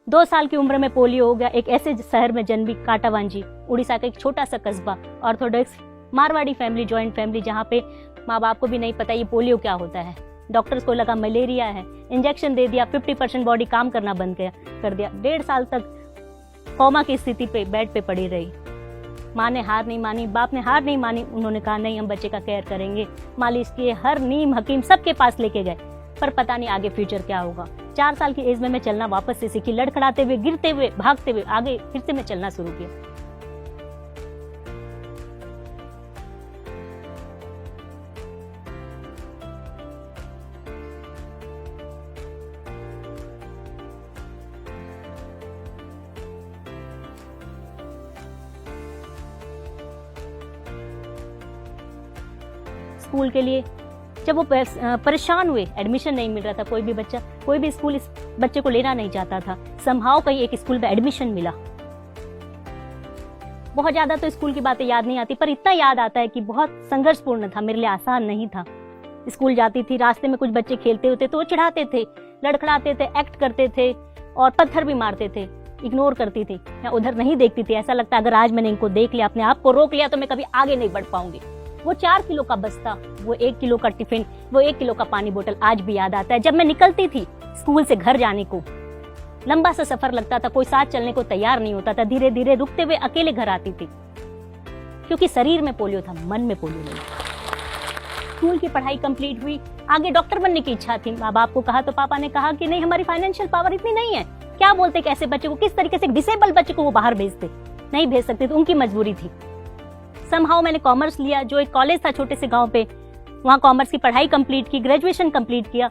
2 साल की उम्र में पोलियो हो गया। एक ऐसे शहर में जन्मी, काटावांजी, उड़ीसा का एक छोटा सा कस्बा, Orthodox Marwari family, joint family, जहाँ पे माँ बाप को भी नहीं पता ये पोलियो क्या होता है। डॉक्टर्स को लगा मलेरिया है, इंजेक्शन दे दिया, 50% बॉडी काम करना बंद कर दिया। 1.5 साल तक कोमा की स्थिति पे बेड पे पड़ी रही। माँ ने हार नहीं मानी, बाप ने हार नहीं मानी। उन्होंने कहा नहीं, हम बच्चे का केयर करेंगे, मालिश किए, हर नीम हकीम सबके पास लेके गए, पर पता नहीं आगे फ्यूचर क्या होगा। 4 साल की एज में मैं चलना वापस से सीखी, लड़खड़ाते हुए, गिरते हुए, भागते हुए आगे फिर से मैं चलना शुरू किया। स्कूल के लिए जब वो परेशान हुए, एडमिशन नहीं मिल रहा था, कोई भी स्कूल इस बच्चे को लेना नहीं चाहता था। समहाउ कहीं एक स्कूल में एडमिशन मिला। बहुत ज्यादा तो स्कूल की बातें याद नहीं आती, पर इतना याद आता है कि बहुत संघर्षपूर्ण था, मेरे लिए आसान नहीं था। स्कूल जाती थी, रास्ते में कुछ बच्चे खेलते होते तो वो चिढ़ाते थे, लड़खड़ाते थे, एक्ट करते थे और पत्थर भी मारते थे। इग्नोर करती थी, मैं उधर नहीं देखती थी। ऐसा लगता अगर आज मैंने इनको देख लिया, अपने आप को रोक लिया, तो मैं कभी आगे नहीं बढ़ पाऊंगी। वो 4 किलो का बस्ता, वो 1 किलो का टिफिन, वो 1 किलो का पानी बोतल आज भी याद आता है। जब मैं निकलती थी स्कूल से घर जाने को, लंबा सा सफर लगता था, कोई साथ चलने को तैयार नहीं होता था, धीरे धीरे रुकते हुए अकेले घर आती थी, क्योंकि शरीर में पोलियो था, मन में पोलियो नहीं। स्कूल की पढ़ाई कंप्लीट हुई, आगे डॉक्टर बनने की इच्छा थी। माँ बाप को कहा तो पापा ने कहा कि नहीं, हमारी फाइनेंशियल पावर इतनी नहीं है। क्या बोलते कैसे बच्चे को, किस तरीके से डिसेबल बच्चे को वो बाहर भेजते, नहीं भेज सकते, तो उनकी मजबूरी थी। समहाउ मैंने कॉमर्स लिया, जो एक कॉलेज था छोटे से गांव पे, वहां कॉमर्स की पढ़ाई कंप्लीट की, ग्रेजुएशन कंप्लीट किया।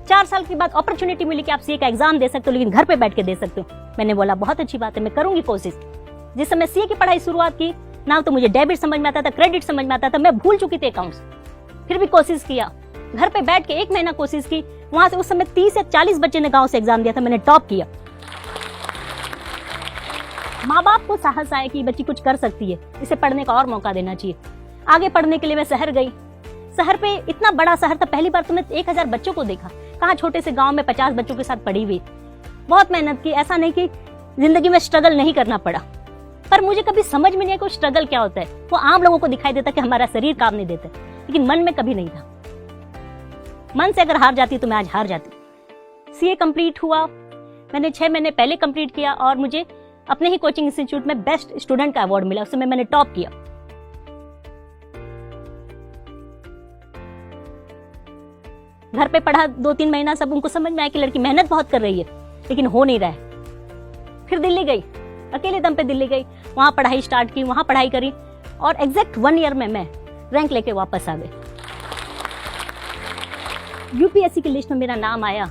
चार साल के बाद अपॉर्चुनिटी मिली कि आप सीए का एग्जाम दे सकते हो, लेकिन घर पे बैठ के दे सकते हो। मैंने बोला बहुत अच्छी बात है, मैं करूंगी कोशिश। जिस समय सीए की पढ़ाई शुरुआत की ना, तो मुझे डेबिट समझ में आता था, क्रेडिट समझ में आता था, मैं भूल चुकी थी अकाउंट्स। फिर भी कोशिश किया, घर पे बैठ के 1 महीना कोशिश की। वहां से उस समय 30 या 40 बच्चे ने गांव से एग्जाम दिया था, मैंने टॉप किया। माँ बाप को साहस आया कि बच्ची कुछ कर सकती है, इसे पढ़ने का और मौका देना चाहिए। आगे पढ़ने के लिए मैं शहर गई। शहर पे इतना बड़ा शहर था, पहली बार तो मैं 1000 बच्चों को देखा। कहाँ छोटे से गांव में 50 बच्चों के साथ पढ़ी हुई। बहुत मेहनत की, ऐसा नहीं कि जिंदगी में स्ट्रगल नहीं करना पड़ा, पर मुझे कभी समझ में नहीं आया कि स्ट्रगल क्या होता है। वो आम लोगों को दिखाई देता कि हमारा शरीर काम नहीं देता, लेकिन मन में कभी नहीं था। मन से अगर हार जाती तो मैं आज हार जाती। सीए कंप्लीट हुआ, मैंने 6 महीने पहले कंप्लीट किया और मुझे अपने ही कोचिंग इंस्टीट्यूट में बेस्ट स्टूडेंट का अवार्ड मिला। उस समय मैंने टॉप किया। घर पे पढ़ा 2-3 महीना, सब उनको समझ में आया कि लड़की मेहनत बहुत कर रही है, लेकिन हो नहीं रहा है। फिर दिल्ली गई, अकेले दम पे दिल्ली गई, वहां पढ़ाई स्टार्ट की, वहां पढ़ाई करी और एग्जैक्ट 1 ईयर में मैं रैंक लेके वापस आ गई। यूपीएससी की लिस्ट में मेरा नाम आया,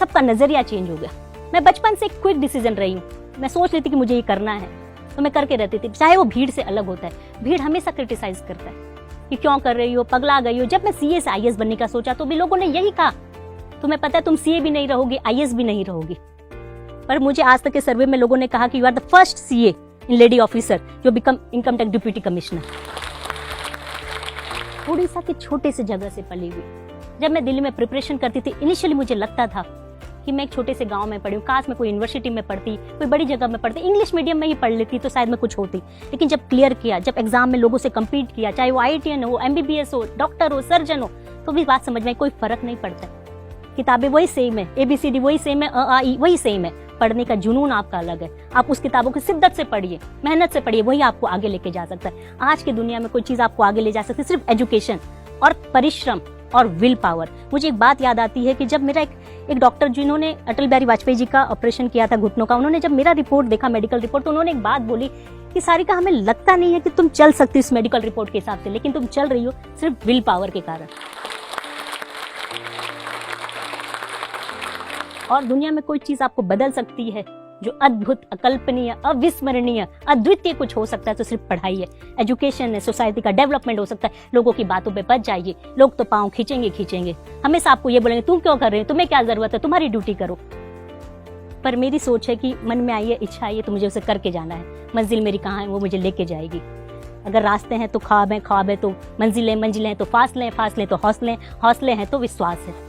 सबका नजरिया चेंज हो गया। मैं बचपन से एक क्विक डिसीजन रही हूँ, मैं सोच लेती कि मुझे ये करना है तो मैं करके रहती थी, चाहे वो भीड़ से अलग होता है। भीड़ हमेशा क्रिटिसाइज करता है कि क्यों कर रही हो, पगला गई हो। जब मैं सीए से आईएएस बनने का सोचा तो भी लोगों ने यही कहा, तुम्हें पता है तुम सीए भी नहीं रहोगी, आईएएस भी नहीं रहोगी। पर मुझे आज तक के सर्वे में लोगों ने कहा कि you are the first CA in lady officer जो become income tax deputy commissioner. Orissa के छोटे से जगह से पली हुई। जब मैं दिल्ली में प्रिपरेशन करती थी, इनिशियली मुझे लगता था कि मैं एक छोटे से गांव में पढ़ी हूँ, काश मैं कोई यूनिवर्सिटी में पढ़ती, कोई बड़ी जगह में पढ़ती, इंग्लिश मीडियम में ही पढ़ लेती तो शायद मैं कुछ होती। लेकिन जब क्लियर किया, जब एग्जाम में लोगों से कम्पीट किया, चाहे वो आईआईटीएन हो, एमबीबीएस हो, डॉक्टर हो, सर्जन हो, तो भी बात समझ में कोई फर्क नहीं पड़ता। किताबें वही सेम है, ABCD वही सेम है, अ आ ई वही सेम है। पढ़ने का जुनून आपका अलग है। आप उस किताबों की शिद्दत से पढ़िए, मेहनत से पढ़िए, वही आपको आगे लेके जा सकता है। आज की दुनिया में कोई चीज आपको आगे ले जा सकती है सिर्फ एजुकेशन और परिश्रम और विल पावर। मुझे एक बात याद आती है कि जब मेरा एक डॉक्टर जिन्होंने अटल बिहारी वाजपेयी जी का ऑपरेशन किया था घुटनों का, उन्होंने जब मेरा रिपोर्ट देखा, मेडिकल रिपोर्ट, तो उन्होंने एक बात बोली कि सारिका, हमें लगता नहीं है कि तुम चल सकती इस मेडिकल रिपोर्ट के हिसाब से, लेकिन तुम चल रही हो सिर्फ विल पावर के कारण। और दुनिया में कोई चीज आपको बदल सकती है जो अद्भुत, अकल्पनीय, अविस्मरणीय, अद्वितीय कुछ हो सकता है तो सिर्फ पढ़ाई है, एजुकेशन है। सोसाइटी का डेवलपमेंट हो सकता है। लोगों की बातों पे बच जाइए, लोग तो पांव खींचेंगे। हमेशा आपको ये बोलेंगे तुम क्यों कर रहे हो, तुम्हें क्या जरूरत है, तुम्हारी ड्यूटी करो। पर मेरी सोच है कि मन में आई है, इच्छा आई है तो मुझे उसे करके जाना है। मंजिल मेरी कहाँ है, वो मुझे लेके जाएगी। अगर रास्ते हैं तो ख्वाब है, ख्वाब है तो मंजिलें, मंजिलें हैं तो फासले हैं, फासले तो हौसले, हौसले हैं तो विश्वास है।